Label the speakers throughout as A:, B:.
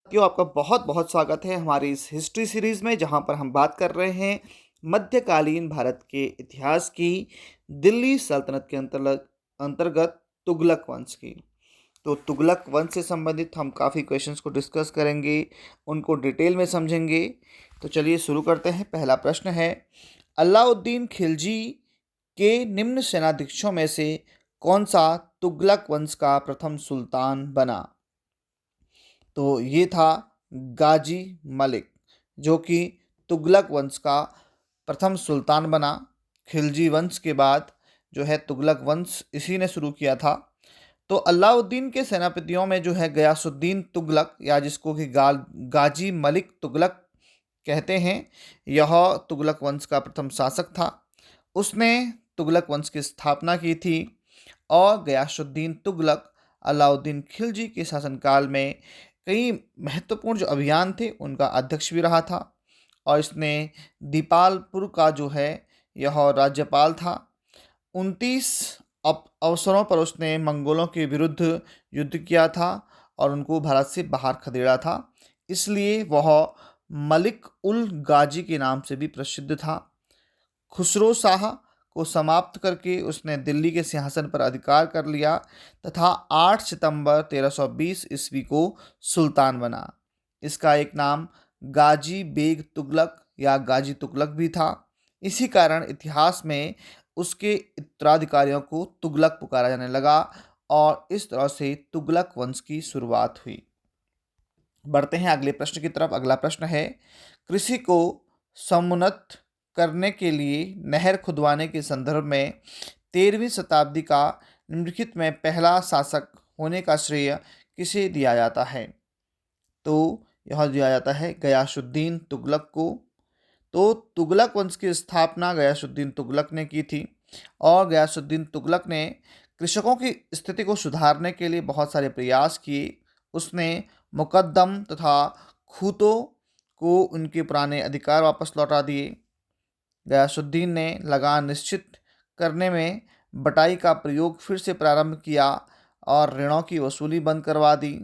A: साथियों, आपका बहुत बहुत स्वागत है हमारी इस हिस्ट्री सीरीज में, जहां पर हम बात कर रहे हैं मध्यकालीन भारत के इतिहास की, दिल्ली सल्तनत के अंतर्गत तुगलक वंश की। तो तुगलक वंश से संबंधित हम काफ़ी क्वेश्चंस को डिस्कस करेंगे, उनको डिटेल में समझेंगे। तो चलिए शुरू करते हैं। पहला प्रश्न है, अलाउद्दीन खिलजी के निम्न सेनाध्यक्षों में से कौन सा तुगलक वंश का प्रथम सुल्तान बना? तो ये था गाजी मलिक, जो कि तुगलक वंश का प्रथम सुल्तान बना। खिलजी वंश के बाद जो है तुगलक वंश इसी ने शुरू किया था। तो अलाउद्दीन के सेनापतियों में जो है गयासुद्दीन तुगलक, या जिसको कि गाजी मलिक तुगलक कहते हैं, यह तुगलक वंश का प्रथम शासक था। उसने तुगलक वंश की स्थापना की थी। और गयासुद्दीन तुगलक अलाउद्दीन खिलजी के शासनकाल में कई महत्वपूर्ण जो अभियान थे उनका अध्यक्ष भी रहा था। और इसने दीपालपुर का जो है यह राज्यपाल था। 29 अवसरों पर उसने मंगोलों के विरुद्ध युद्ध किया था और उनको भारत से बाहर खदेड़ा था। इसलिए वह मलिक उल गाजी के नाम से भी प्रसिद्ध था। खुसरो शाह को समाप्त करके उसने दिल्ली के सिंहासन पर अधिकार कर लिया तथा 8 सितंबर 1320 ईस्वी को सुल्तान बना। इसका एक नाम गाजी बेग तुगलक या गाजी तुगलक भी था। इसी कारण इतिहास में उसके उत्तराधिकारियों को तुगलक पुकारा जाने लगा और इस तरह से तुगलक वंश की शुरुआत हुई। बढ़ते हैं अगले प्रश्न की तरफ। अगला प्रश्न है, कृषि को समुन्नत करने के लिए नहर खुदवाने के संदर्भ में 13वीं शताब्दी का निम्नलिखित में पहला शासक होने का श्रेय किसे दिया जाता है? तो यह दिया जाता है गयासुद्दीन तुगलक को। तो तुगलक वंश की स्थापना गयासुद्दीन तुगलक ने की थी। और गयासुद्दीन तुगलक ने कृषकों की स्थिति को सुधारने के लिए बहुत सारे प्रयास किए। उसने मुकद्दम तथा खूतों को उनके पुराने अधिकार वापस लौटा दिए। गयासुद्दीन ने लगान निश्चित करने में बटाई का प्रयोग फिर से प्रारंभ किया और ऋणों की वसूली बंद करवा दी।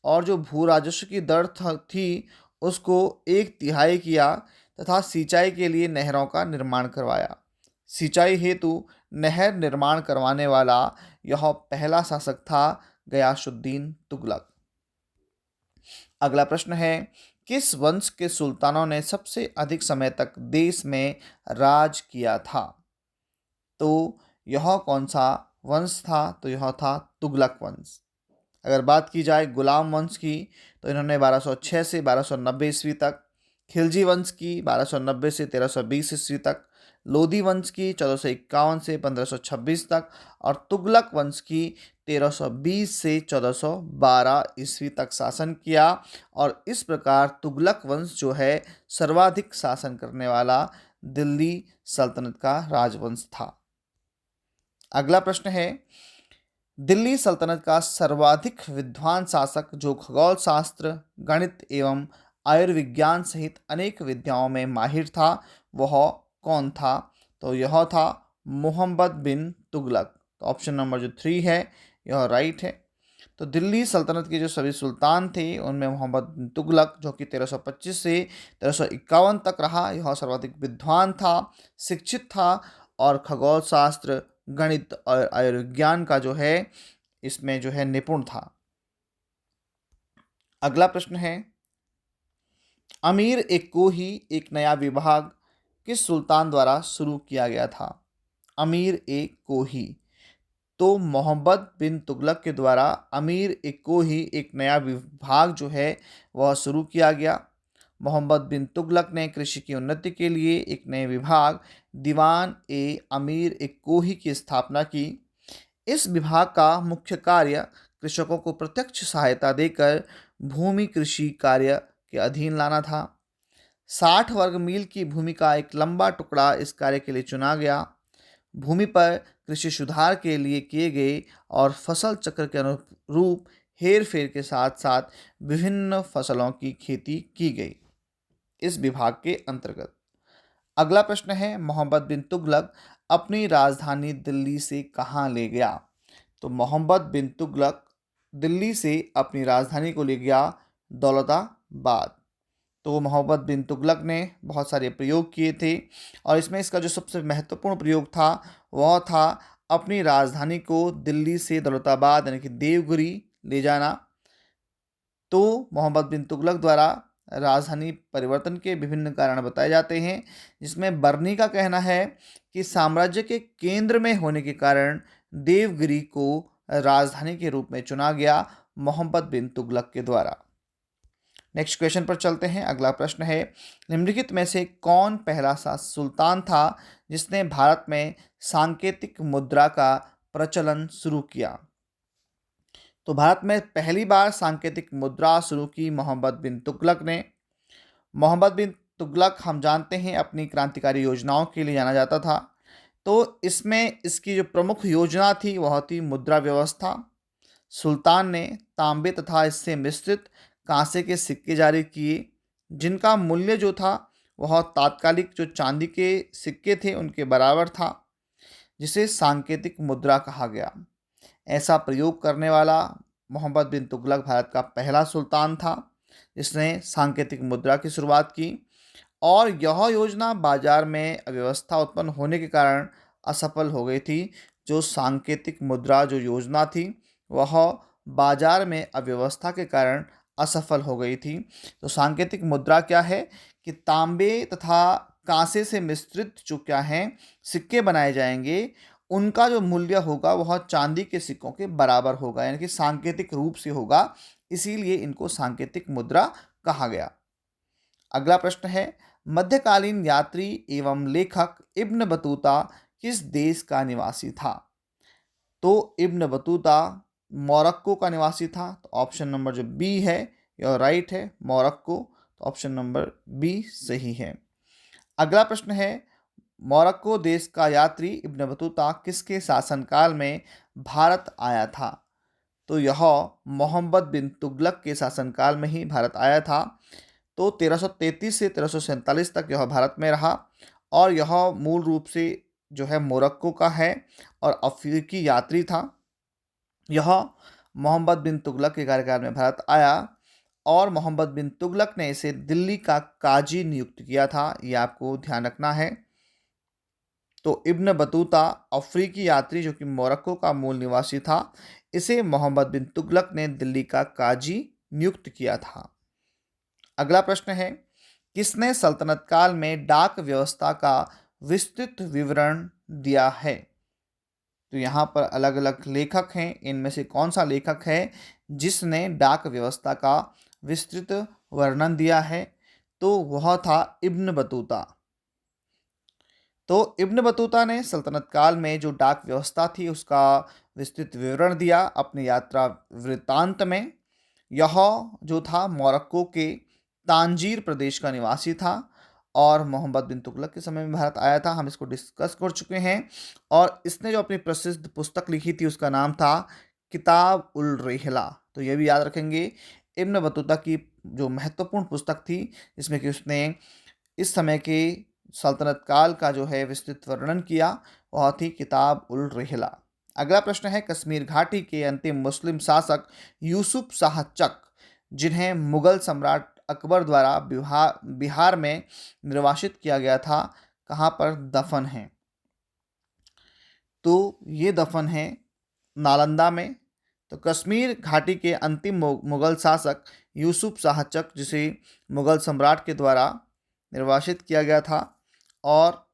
A: और जो भू राजस्व की दर थी उसको 1/3 किया तथा सिंचाई के लिए नहरों का निर्माण करवाया। सिंचाई हेतु नहर निर्माण करवाने वाला यह पहला शासक था गयासुद्दीन तुगलक। अगला प्रश्न है, किस वंश के सुल्तानों ने सबसे अधिक समय तक देश में राज किया था? तो यह कौन सा वंश था? तो यह था तुगलक वंश। अगर बात की जाए गुलाम वंश की, तो इन्होंने 1206 से 1290 ईस्वी तक, खिलजी वंश की 1290 से 1320 ईस्वी तक, लोधी वंश की 1451 से 1526 तक और तुगलक वंश की 1320 से 1412 ईस्वी तक शासन किया। और इस प्रकार तुगलक वंश जो है सर्वाधिक शासन करने वाला दिल्ली सल्तनत का राजवंश था। अगला प्रश्न है, दिल्ली सल्तनत का सर्वाधिक विद्वान शासक जो खगोल शास्त्र, गणित एवं आयुर्विज्ञान सहित अनेक विद्याओं में माहिर था, वह कौन था? तो यह था मोहम्मद बिन तुगलक। तो ऑप्शन नंबर जो 3 है यह राइट है। तो दिल्ली सल्तनत के जो सभी सुल्तान थे उनमें मोहम्मद बिन तुगलक, जो कि 1325 से 1351 तक रहा, यह सर्वाधिक विद्वान था, शिक्षित था और खगोल शास्त्र, गणित और आयुर्विज्ञान का जो है इसमें जो है निपुण था। अगला प्रश्न है, अमीर एक को ही एक नया विभाग किस सुल्तान द्वारा शुरू किया गया था? अमीर एक को ही, तो मोहम्मद बिन तुगलक के द्वारा अमीर एक को ही एक नया विभाग जो है वह शुरू किया गया। मोहम्मद बिन तुगलक ने कृषि की उन्नति के लिए एक नए विभाग दीवान ए अमीर एक कोही की स्थापना की। इस विभाग का मुख्य कार्य कृषकों को प्रत्यक्ष सहायता देकर भूमि कृषि कार्य के अधीन लाना था। 60 वर्ग मील की भूमि का एक लंबा टुकड़ा इस कार्य के लिए चुना गया। भूमि पर कृषि सुधार के लिए किए गए और फसल चक्र के अनुरूप हेर फेर के साथ साथ विभिन्न फसलों की खेती की गई इस विभाग के अंतर्गत। अगला प्रश्न है, मोहम्मद बिन तुगलक अपनी राजधानी दिल्ली से कहाँ ले गया? तो मोहम्मद बिन तुगलक दिल्ली से अपनी राजधानी को ले गया दौलताबाद। तो मोहम्मद बिन तुगलक ने बहुत सारे प्रयोग किए थे और इसमें इसका जो सबसे महत्वपूर्ण प्रयोग था वह था अपनी राजधानी को दिल्ली से दौलताबाद यानी कि देवगिरी ले जाना। तो मोहम्मद बिन तुगलक द्वारा राजधानी परिवर्तन के विभिन्न कारण बताए जाते हैं, जिसमें बर्नी का कहना है कि साम्राज्य के केंद्र में होने के कारण देवगिरी को राजधानी के रूप में चुना गया मोहम्मद बिन तुगलक के द्वारा। नेक्स्ट क्वेश्चन पर चलते हैं। अगला प्रश्न है, निम्नलिखित में से कौन पहला सा सुल्तान था जिसने भारत में सांकेतिक मुद्रा का प्रचलन शुरू किया? तो भारत में पहली बार सांकेतिक मुद्रा शुरू की मोहम्मद बिन तुगलक ने। मोहम्मद बिन तुगलक हम जानते हैं अपनी क्रांतिकारी योजनाओं के लिए जाना जाता था। तो इसमें इसकी जो प्रमुख योजना थी वह थी मुद्रा व्यवस्था। सुल्तान ने तांबे तथा इससे मिश्रित कांसे के सिक्के जारी किए, जिनका मूल्य जो था वह तात्कालिक जो चांदी के सिक्के थे उनके बराबर था, जिसे सांकेतिक मुद्रा कहा गया। ऐसा प्रयोग करने वाला मोहम्मद बिन तुगलक भारत का पहला सुल्तान था जिसने सांकेतिक मुद्रा की शुरुआत की। और यह योजना बाजार में अव्यवस्था उत्पन्न होने के कारण असफल हो गई थी। जो सांकेतिक मुद्रा जो योजना थी वह बाजार में अव्यवस्था के कारण असफल हो गई थी। तो सांकेतिक मुद्रा क्या है कि तांबे तथा कांसे से मिश्रित जो क्या हैं सिक्के बनाए जाएंगे, उनका जो मूल्य होगा वह चांदी के सिक्कों के बराबर होगा, यानी कि सांकेतिक रूप से होगा, इसीलिए इनको सांकेतिक मुद्रा कहा गया। अगला प्रश्न है, मध्यकालीन यात्री एवं लेखक इब्न बतूता किस देश का निवासी था? तो इब्न बतूता मोरक्को का निवासी था। तो ऑप्शन नंबर जो बी है यह राइट है, मोरक्को। तो ऑप्शन नंबर बी सही है। अगला प्रश्न है, मोरक्को देश का यात्री इब्न बतूता किसके शासनकाल में भारत आया था? तो यह मोहम्मद बिन तुगलक के शासनकाल में ही भारत आया था। तो 1333 से 1347 तक यह भारत में रहा और यह मूल रूप से जो है मोरक्को का है और अफ्रीकी यात्री था। यह मोहम्मद बिन तुगलक के कार्यकाल में भारत आया और मोहम्मद बिन तुगलक ने इसे दिल्ली का काजी नियुक्त किया था, ये आपको ध्यान रखना है। तो इब्न बतूता अफ्रीकी यात्री जो कि मोरक्को का मूल निवासी था, इसे मोहम्मद बिन तुगलक ने दिल्ली का काजी नियुक्त किया था। अगला प्रश्न है, किसने सल्तनत काल में डाक व्यवस्था का विस्तृत विवरण दिया है? तो यहाँ पर अलग अलग लेखक हैं, इनमें से कौन सा लेखक है जिसने डाक व्यवस्था का विस्तृत वर्णन दिया है? तो वह था इब्न बतूता। तो इब्न बतूता ने सल्तनत काल में जो डाक व्यवस्था थी उसका विस्तृत विवरण दिया अपनी यात्रा वृत्तांत में। यह जो था मोरक्को के तांजीर प्रदेश का निवासी था और मोहम्मद बिन तुगलक के समय में भारत आया था, हम इसको डिस्कस कर चुके हैं। और इसने जो अपनी प्रसिद्ध पुस्तक लिखी थी उसका नाम था किताब उल रिहला। तो ये भी याद रखेंगे, इब्न बतूता की जो महत्वपूर्ण पुस्तक थी जिसमें कि उसने इस समय के सल्तनत काल का जो है विस्तृत वर्णन किया, वह थी किताब उल रिहला। अगला प्रश्न है, कश्मीर घाटी के अंतिम मुस्लिम शासक यूसुफ शाह चक, जिन्हें मुगल सम्राट अकबर द्वारा बिहार में निर्वासित किया गया था, कहाँ पर दफन हैं? तो ये दफन है नालंदा में। तो कश्मीर घाटी के अंतिम मुगल शासक यूसुफ शाह चक, जिसे मुगल सम्राट के द्वारा निर्वासित किया गया था और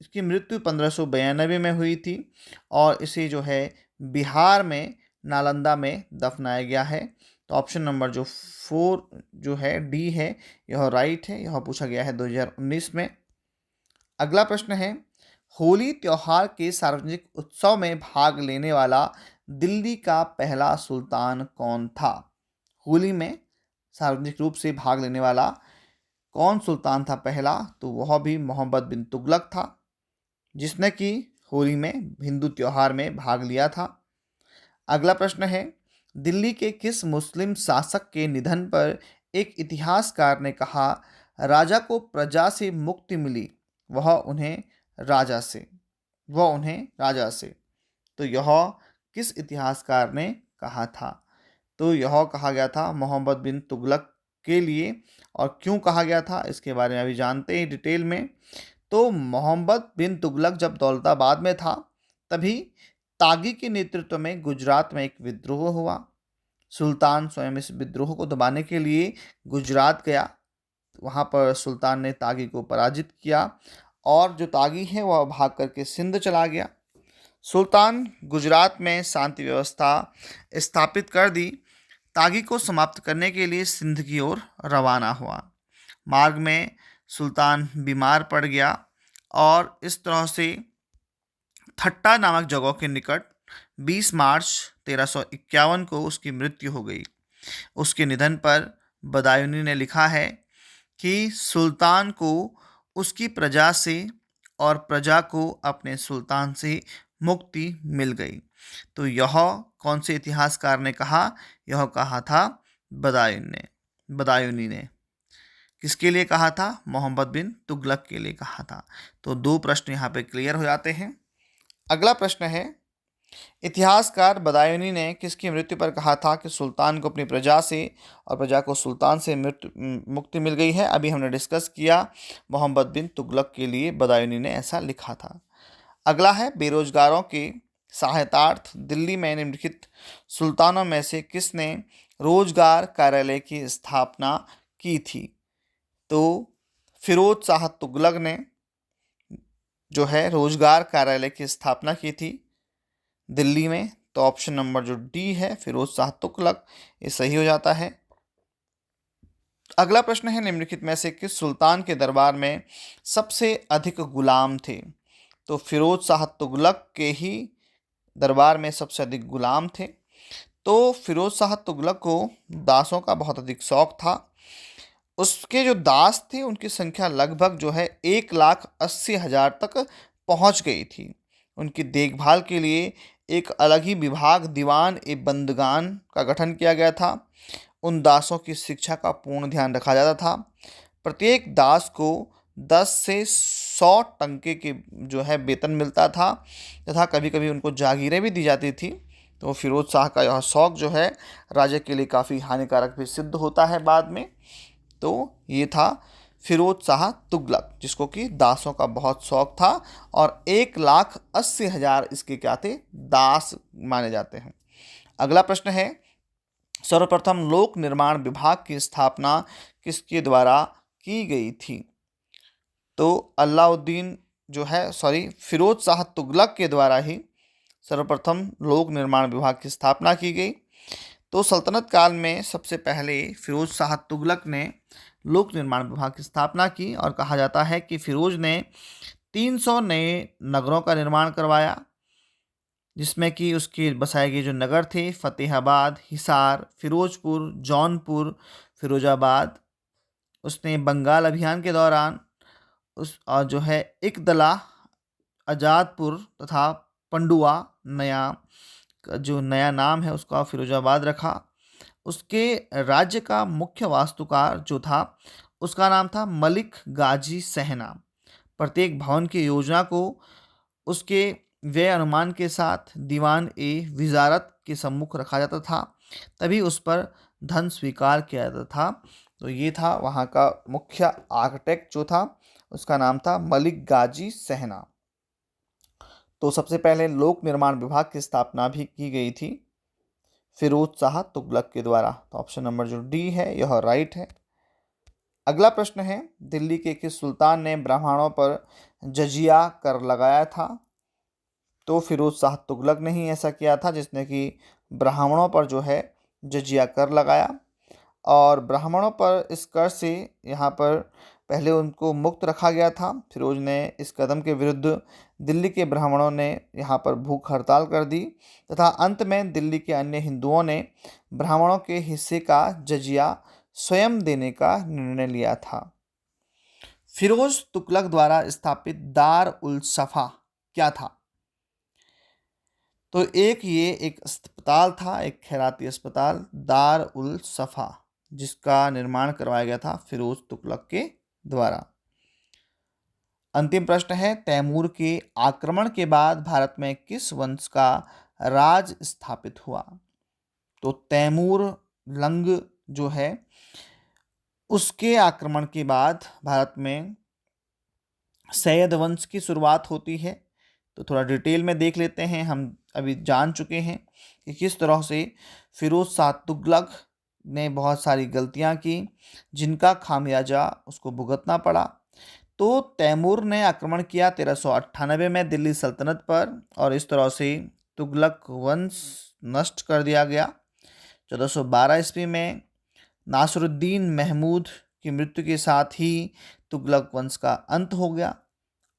A: इसकी मृत्यु 1592 में हुई थी और इसे जो है बिहार में नालंदा में दफनाया गया है। तो ऑप्शन नंबर जो 4 जो है डी है यह राइट है, यह पूछा गया है 2019 में। अगला प्रश्न है, होली त्योहार के सार्वजनिक उत्सव में भाग लेने वाला दिल्ली का पहला सुल्तान कौन था? होली में सार्वजनिक रूप से भाग लेने वाला कौन सुल्तान था पहला? तो वह भी मोहम्मद बिन तुगलक था, जिसने कि होली में हिंदू त्योहार में भाग लिया था। अगला प्रश्न है, दिल्ली के किस मुस्लिम शासक के निधन पर एक इतिहासकार ने कहा राजा को प्रजा से मुक्ति मिली, वह उन्हें राजा से? तो यह किस इतिहासकार ने कहा था? तो यह कहा गया था मोहम्मद बिन तुगलक के लिए और क्यों कहा गया था, इसके बारे में अभी जानते हैं डिटेल में। तो मोहम्मद बिन तुगलक जब दौलताबाद में था, तभी तागी के नेतृत्व में गुजरात में एक विद्रोह हुआ। सुल्तान स्वयं इस विद्रोह को दबाने के लिए गुजरात गया। वहाँ पर सुल्तान ने तागी को पराजित किया और जो तागी है वह भाग करके सिंध चला गया। सुल्तान गुजरात में शांति व्यवस्था स्थापित कर दी। तागी को समाप्त करने के लिए सिंध की ओर रवाना हुआ। मार्ग में सुल्तान बीमार पड़ गया और इस तरह से थट्टा नामक जगह के निकट 20 मार्च 1351 को उसकी मृत्यु हो गई। उसके निधन पर बदायूनी ने लिखा है कि सुल्तान को उसकी प्रजा से और प्रजा को अपने सुल्तान से मुक्ति मिल गई। तो यह कौन से इतिहासकार ने कहा? यह कहा था बदायूनी ने। किसके लिए कहा था? मोहम्मद बिन तुगलक के लिए कहा था। तो 2 प्रश्न यहाँ पे क्लियर हो जाते हैं। अगला प्रश्न है, इतिहासकार बदायूनी ने किसकी मृत्यु पर कहा था कि सुल्तान को अपनी प्रजा से और प्रजा को सुल्तान से मुक्ति मिल गई है? अभी हमने डिस्कस किया, मोहम्मद बिन तुगलक के लिए बदायूनी ने ऐसा लिखा था। अगला है, बेरोजगारों के सहायतार्थ दिल्ली में निम्नलिखित सुल्तानों में से किसने रोजगार कार्यालय की स्थापना की थी? तो फिरोज शाह तुगलक ने जो है रोजगार कार्यालय की स्थापना की थी दिल्ली में। तो ऑप्शन नंबर जो डी है, फिरोज शाह तुगलक, ये सही हो जाता है। अगला प्रश्न है, निम्नलिखित में से किस सुल्तान के दरबार में सबसे अधिक गुलाम थे? तो फिरोज शाह तुगलक के ही दरबार में सबसे अधिक गुलाम थे। तो फिरोज शाह तुगलक को दासों का बहुत अधिक शौक था। उसके जो दास थे उनकी संख्या लगभग जो है 1,80,000 तक पहुंच गई थी। उनकी देखभाल के लिए एक अलग ही विभाग दीवान ए बंदगान का गठन किया गया था। उन दासों की शिक्षा का पूर्ण ध्यान रखा जाता था। प्रत्येक दास को 10 से 100 टंके के जो है वेतन मिलता था तथा कभी कभी उनको जागीरें भी दी जाती थी। तो फिरोज शाह का यह शौक जो है राजा के लिए काफ़ी हानिकारक भी सिद्ध होता है बाद में। तो ये था फिरोज शाह तुगलक, जिसको कि दासों का बहुत शौक था और 1,80,000 इसके क्या थे? दास माने जाते हैं। अगला प्रश्न है, सर्वप्रथम लोक निर्माण विभाग की स्थापना किसके द्वारा की गई थी? तो अलाउद्दीन जो है फिरोज शाह तुगलक के द्वारा ही सर्वप्रथम लोक निर्माण विभाग की स्थापना की गई। तो सल्तनत काल में सबसे पहले फिरोज शाह तुगलक ने लोक निर्माण विभाग की स्थापना की और कहा जाता है कि फिरोज ने 300 नए नगरों का निर्माण करवाया, जिसमें कि उसके बसाए गए जो नगर थे फतेहाबाद, हिसार, फिरोजपुर, जौनपुर, फिरोजाबाद। उसने बंगाल अभियान के दौरान उस और जो है इकदला, आज़ादपुर तथा पंडुआ, जो नया नाम है उसका फिरोजाबाद रखा। उसके राज्य का मुख्य वास्तुकार जो था उसका नाम था मलिक गाजी सहना। प्रत्येक भवन की योजना को उसके व्यय अनुमान के साथ दीवान ए विजारत के सम्मुख रखा जाता था, तभी उस पर धन स्वीकार किया जाता था। तो ये था वहाँ का मुख्य आर्किटेक्ट जो था, उसका नाम था मलिक गाजी सहना। तो सबसे पहले लोक निर्माण विभाग की स्थापना भी की गई थी फिरोज शाह तुगलक के द्वारा। तो ऑप्शन नंबर जो डी है यह राइट है। अगला प्रश्न है, दिल्ली के किस सुल्तान ने ब्राह्मणों पर जजिया कर लगाया था? तो फिरोज शाह तुगलक ने ही ऐसा किया था, जिसने कि ब्राह्मणों पर जो है जजिया कर लगाया। और ब्राह्मणों पर इस कर से यहाँ पर पहले उनको मुक्त रखा गया था। फिरोज ने इस कदम के विरुद्ध दिल्ली के ब्राह्मणों ने यहाँ पर भूख हड़ताल कर दी तथा अंत में दिल्ली के अन्य हिंदुओं ने ब्राह्मणों के हिस्से का जजिया स्वयं देने का निर्णय लिया था। फिरोज तुगलक द्वारा स्थापित दार उल सफा क्या था? तो एक अस्पताल था, एक खैराती अस्पताल दार उल सफा, जिसका निर्माण करवाया गया था फिरोज तुगलक के द्वारा। अंतिम प्रश्न है, तैमूर के आक्रमण के बाद भारत में किस वंश का राज स्थापित हुआ? तो तैमूर लंग जो है उसके आक्रमण के बाद भारत में सैयद वंश की शुरुआत होती है। तो थोड़ा डिटेल में देख लेते हैं। हम अभी जान चुके हैं कि किस तरह से फिरोज शाह तुगलक ने बहुत सारी गलतियां की, जिनका खामियाजा उसको भुगतना पड़ा। तो तैमूर ने आक्रमण किया 1398 में दिल्ली सल्तनत पर, और इस तरह से तुगलक वंश नष्ट कर दिया गया। 1412 ईस्वी में नासरुद्दीन महमूद की मृत्यु के साथ ही तुगलक वंश का अंत हो गया,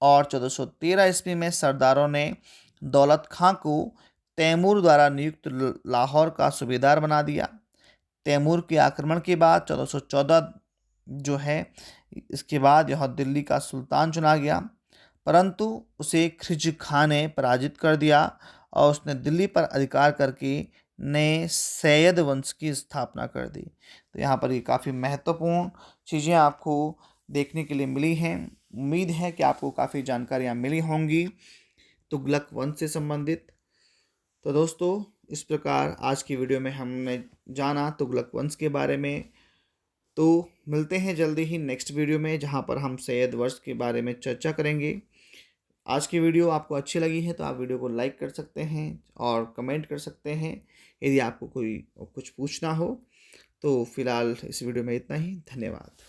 A: और 1413 ईस्वी में सरदारों ने दौलत खां को तैमूर द्वारा नियुक्त लाहौर का सूबेदार बना दिया। तैमूर के आक्रमण के बाद 1414 जो है, इसके बाद यह दिल्ली का सुल्तान चुना गया, परंतु उसे खिज खां ने पराजित कर दिया और उसने दिल्ली पर अधिकार करके नए सैयद वंश की स्थापना कर दी। तो यहाँ पर ये काफ़ी महत्वपूर्ण चीज़ें आपको देखने के लिए मिली हैं। उम्मीद है कि आपको काफ़ी जानकारियाँ मिली होंगी तुगलक वंश से संबंधित। तो दोस्तों, इस प्रकार आज की वीडियो में हमने जाना तुगलक वंश के बारे में। तो मिलते हैं जल्दी ही नेक्स्ट वीडियो में, जहाँ पर हम सैयद वंश के बारे में चर्चा करेंगे। आज की वीडियो आपको अच्छी लगी है तो आप वीडियो को लाइक कर सकते हैं और कमेंट कर सकते हैं यदि आपको कोई कुछ पूछना हो। तो फिलहाल इस वीडियो में इतना ही। धन्यवाद।